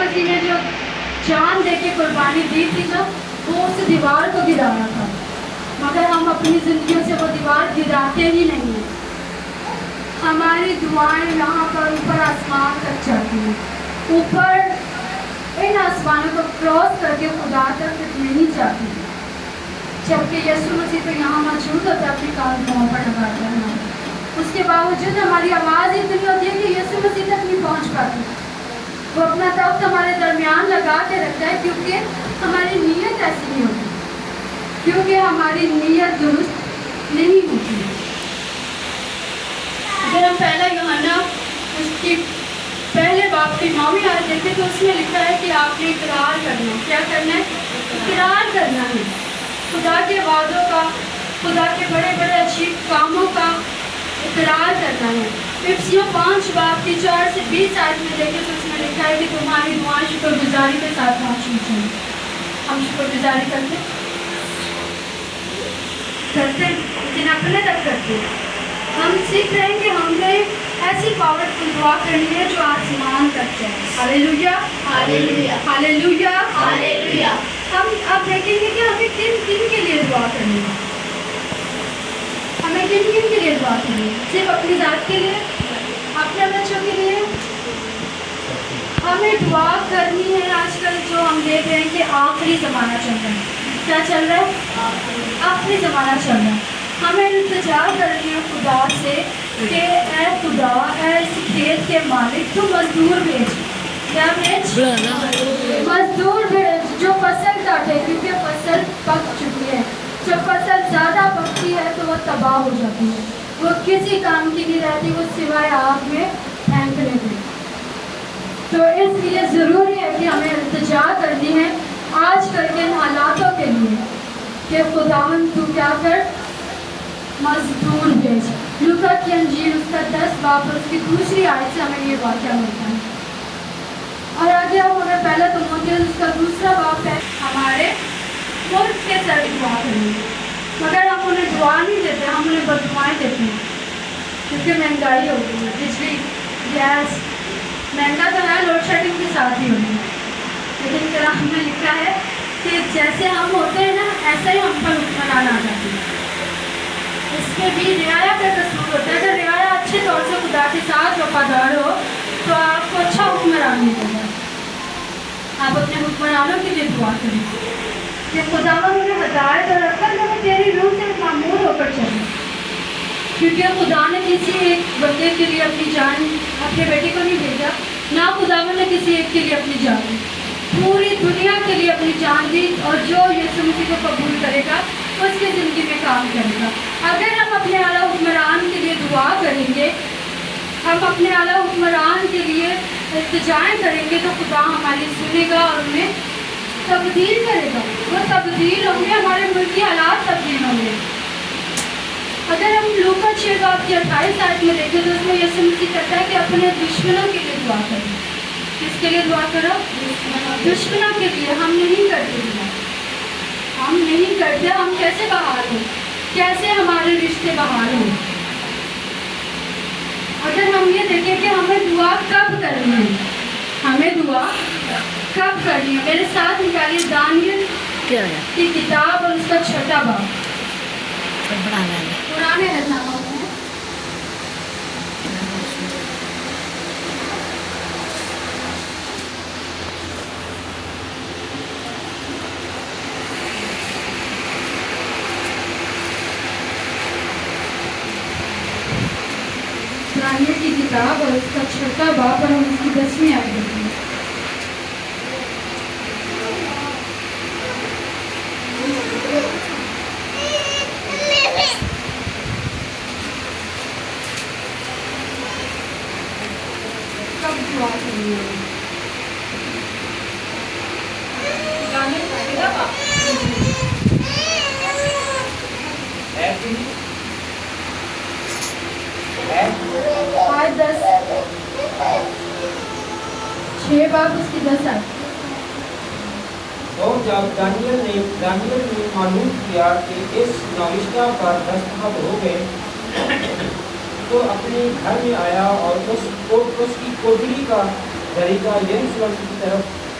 مسیح نے جو جان دے کے قربانی دی تھی نا، وہ اس دیوار کو گرانا تھا، مگر ہم اپنی زندگیوں سے وہ دیوار گراتے ہی نہیں ہیں. ہماری دعائیں یہاں پر اوپر آسمان تک جاتی ہیں، اوپر ان آسمانوں کو کراس کر کے خدا تک نہیں جاتی، جبکہ یسوع مسیح تو یہاں موجود ہوتا ہے اپنے قدموں پر لگاتا ہے. اس کے باوجود ہماری آواز اتنی ہوتی ہے کہ یسوع مسیح تک نہیں پہنچ پاتی. وہ اپنا تخت ہمارے درمیان لگا کے رکھتا ہے کیونکہ ہماری نیت ایسی نہیں ہوتی، کیونکہ ہماری نیت درست نہیں ہوتی. اگر ہم پہلا یوحنا اس کی پہلے باب کی 9ویں آیت دیکھیں تو اس میں لکھا ہے کہ آپ نے اقرار کرنا ہے. کیا کرنا ہے؟ اقرار کرنا ہے خدا کے وعدوں کا، خدا کے بڑے بڑے عجیب کاموں کا اقرار کرنا ہے. افسیوں 5 باب کی 4 سے 20 آیت میں دیکھیں تو اس میں لکھا ہے کہ تمہاری دعائیں شکر گزاری کے ساتھ پہنچنی چاہیے. ہم شکر گزاری کرتے لیکن اپنے تک کرتے. ہم سیکھ رہے ہیں کہ ہم نے ایسی پاورفل دعا کرنی ہے جو آسمان تک جائے. ہاللیلویا ہاللیلویا ہاللیلویا ہاللیلویا. ہم اب دیکھیں گے کہ ہمیں کن کن کے لیے دعا کرنی ہے. ہمیں کن کن کے لیے دعا کرنی ہے؟ صرف اپنی ذات کے لیے، اپنے بچوں کے لیے؟ ہمیں دعا کرنی ہے. آج کل جو ہم دیکھ رہے ہیں کہ آخری زمانہ چل رہا ہے. کیا چل رہا ہے؟ آخری زمانہ چل رہا ہے. ہمیں التجا کرنی ہے خدا سے کہ اے خدا، اے اس کھیت کے مالک، تو مزدور بھیج. کیا بھیج؟ مزدور بھیج جو فصل کاٹے، کیونکہ فصل پک چکی ہے. جب فصل زیادہ پکتی ہے تو وہ تباہ ہو جاتی ہے، وہ کسی کام کی نہیں رہتی، وہ سوائے آگ میں پھینکنے کی. تو اس لیے ضروری ہے کہ ہمیں التجا کرنی ہے آج کل کے حالاتوں کے لیے کہ خداوند تو کیا کر، مزدور بھیج. لوکا کی انجیل اس کا 10 باب اور اس کی دوسری آیت سے ہمیں یہ واقعہ ملتا ہے. اور آگے ہم ہمیں پہلا تیموتھیوس اس کا 2 باب ہے. ہمارے ملک کے سر دعا کریں گے، مگر ہم انہیں دعا نہیں دیتے، ہم انہیں بددعائیں دیتے ہیں. کیونکہ مہنگائی ہو گئی ہے، بجلی، گیس مہنگا تو ہے، لوڈ شیڈنگ کے ساتھ ہی ہوگی. لیکن کلام میں لکھا ہے کہ جیسے ہم ہوتے ہیں نا، ایسا ہی ہم پر حکمران آ جاتے ہیں. اس میں بھی رعایا کا قصور ہوتا ہے. اگر رعایا اچھے طور سے خدا کے ساتھ وفادار ہو تو آپ کو اچھا حکمران ملے گا. آپ اپنے حکمرانوں کے لیے دعا کریں کہ خداوند مجھے ہدایت اور عقل دے، میں تیری روح سے معمور ہو کر چلوں. کیونکہ خدا نے کسی ایک بندے کے لیے اپنی جان اپنے بیٹے کو نہیں بھیجا، نہ خداوند نے کسی ایک کے لیے اپنی جان دی، پوری دنیا کے لیے اپنی جان دی. اور جو یسوع مسیح کو قبول کرے گا اس کی زندگی میں کام کرے گا. اگر ہم اپنے اعلیٰ حکمران کے لیے دعا کریں گے، ہم اپنے اعلیٰ حکمران کے لیے التجائیں کریں گے تو خدا ہماری سنے گا اور انہیں تبدیل کرے گا. وہ تبدیل ہوں گے، ہمارے ملک کی حالات تبدیل ہوں گے. اگر ہم لوکا 6 باب کی 28 آیت میں دیکھیں تو اس میں یسوع مسیح کہتا ہے کہ اپنے دشمنوں کے لیے دعا کرو. کس کے لیے دعا کرو؟ دشمنوں کے لیے. ہم نہیں کرتے دعا، ہم نہیں کرتے. ہم کیسے بحال ہوں؟ کیسے ہمارے رشتے بحال ہوں؟ اگر ہم یہ دیکھیں کہ ہمیں دعا کب کرنی ہے، ہمیں دعا کب کرنی ہے. میرے ساتھ نکالیے دانیل کی کتاب اور اس کا 6 باب. پرانے رہنما میں دانیل کی کتاب اور اس کا 6 باب اور ہم اس کی 10ویں آیت دیکھیں گے. تو جب دانیل نے معلوم کیا کہ اس نوشتہ پر دستخط ہو گئے تو اپنے گھر میں آیا اور اس کی کوٹری کا طریقہ یروشلم کی طرف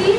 3